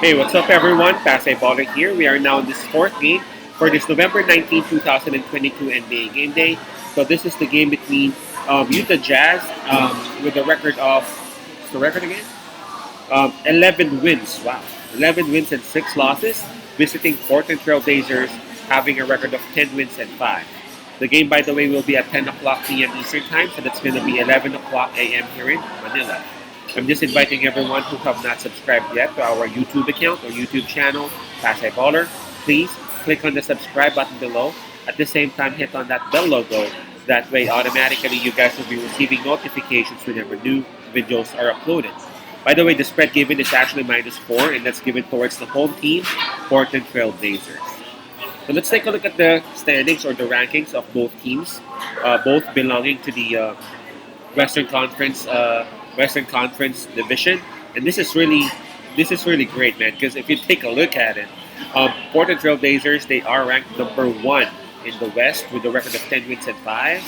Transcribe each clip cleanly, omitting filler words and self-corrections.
Hey, what's up everyone? Pasay Baller here. We are now in this fourth game for this November 19, 2022 NBA Game Day. So this is the game between Utah Jazz with a record of, what's the record again? 11 wins. Wow. 11 wins and 6 losses. Visiting Portland Trailblazers having a record of 10 wins and 5. The game, by the way, will be at 10 o'clock p.m. Eastern Time, so that's going to be 11 o'clock a.m. here in Manila. I'm just inviting everyone who have not subscribed yet to our YouTube account or YouTube channel, Pasay Baller. Please click on the subscribe button below. At the same time, hit on that bell logo. That way, automatically, you guys will be receiving notifications whenever new videos are uploaded. By the way, the spread given is actually -4, and that's given towards the home team, Portland Trailblazers. So let's take a look at the standings or the rankings of both teams, both belonging to the Western Conference division, and this is really great, man. Because if you take a look at it, Portland Trailblazers, they are ranked number 1 in the West with a record of 10 wins and 5,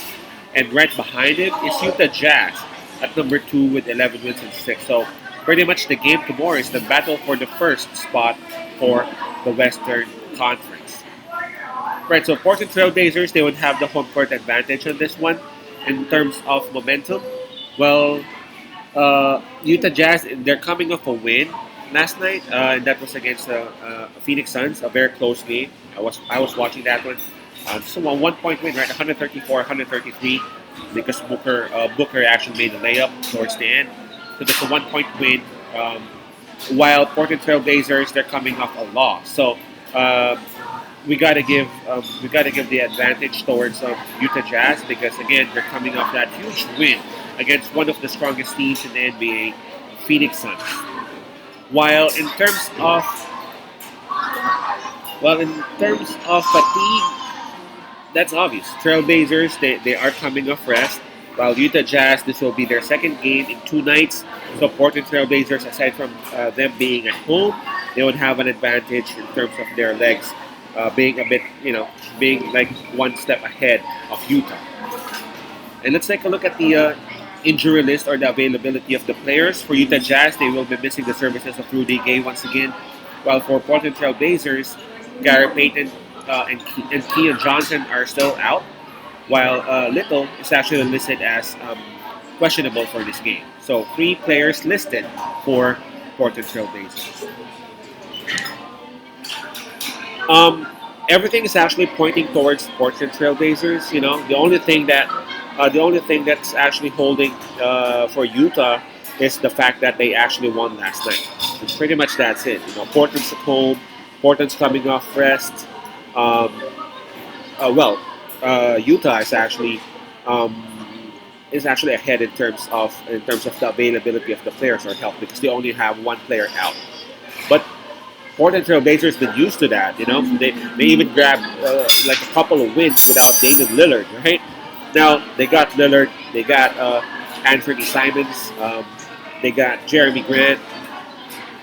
and right behind it is Utah Jazz at number 2 with 11 wins and 6. So pretty much the game tomorrow is the battle for the first spot for the Western Conference. Right, so Portland Trailblazers, they would have the home court advantage on this one in terms of momentum. Well, Utah Jazz, they're coming off a win last night, and that was against the Phoenix Suns, a very close game. I was watching that one. So a 1 point win, right? 134-133, because Booker actually made a layup towards the end. So that's a 1 point win. While Portland Trailblazers, they're coming off a loss. So we gotta give the advantage towards Utah Jazz, because again, they're coming off that huge win against one of the strongest teams in the NBA, Phoenix Suns. While in terms of fatigue, that's obvious. Trailblazers, they are coming off rest, while Utah Jazz, this will be their second game in 2 nights. So Portland Trailblazers, aside from them being at home, they would have an advantage in terms of their legs being a bit, being like one step ahead of Utah. And let's take a look at the injury list or the availability of the players. For Utah Jazz, they will be missing the services of Rudy Gay once again. While for Portland Trailblazers, Gary Payton and Keon Johnson are still out, while Little is actually listed as questionable for this game. So 3 players listed for Portland Trailblazers. Everything is actually pointing towards Portland Trailblazers. The only thing that's actually holding for Utah is the fact that they actually won last night. And pretty much that's it. Portland's at home. Portland's coming off rest. Utah is actually ahead in terms of the availability of the players or health, because they only have 1 player out. But Portland Trailblazers been used to that. They even grabbed like a couple of wins without Damian Lillard, right? Now they got Lillard, they got Anthony Simons, they got Jeremy Grant.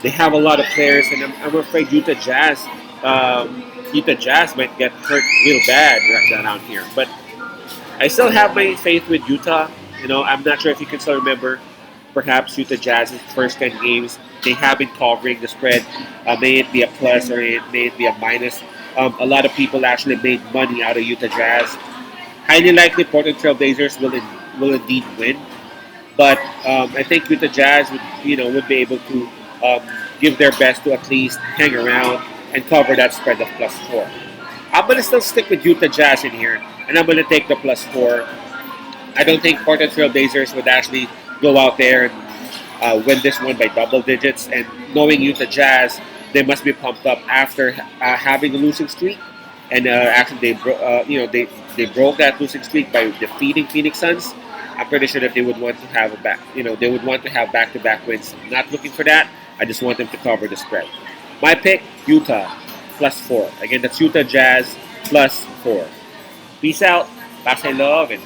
They have a lot of players, and I'm afraid Utah Jazz might get hurt real bad right down here. But I still have my faith with Utah. I'm not sure if you can still remember, perhaps Utah Jazz's first 10 games, they have been covering the spread. May it be a plus or may it be a minus. A lot of people actually made money out of Utah Jazz. Highly likely Portland Trailblazers will indeed win, but I think Utah Jazz would be able to give their best to at least hang around and cover that spread of +4. I'm gonna still stick with Utah Jazz in here, and I'm gonna take the +4. I don't think Portland Trailblazers would actually go out there and win this one by double digits. And knowing Utah Jazz, they must be pumped up after having a losing streak. And actually, they broke that losing streak by defeating Phoenix Suns. I'm pretty sure that they would want to have they would want to have back-to-back wins. I'm not looking for that. I just want them to cover the spread. My pick: Utah +4. Again, that's Utah Jazz +4. Peace out. Pasay love and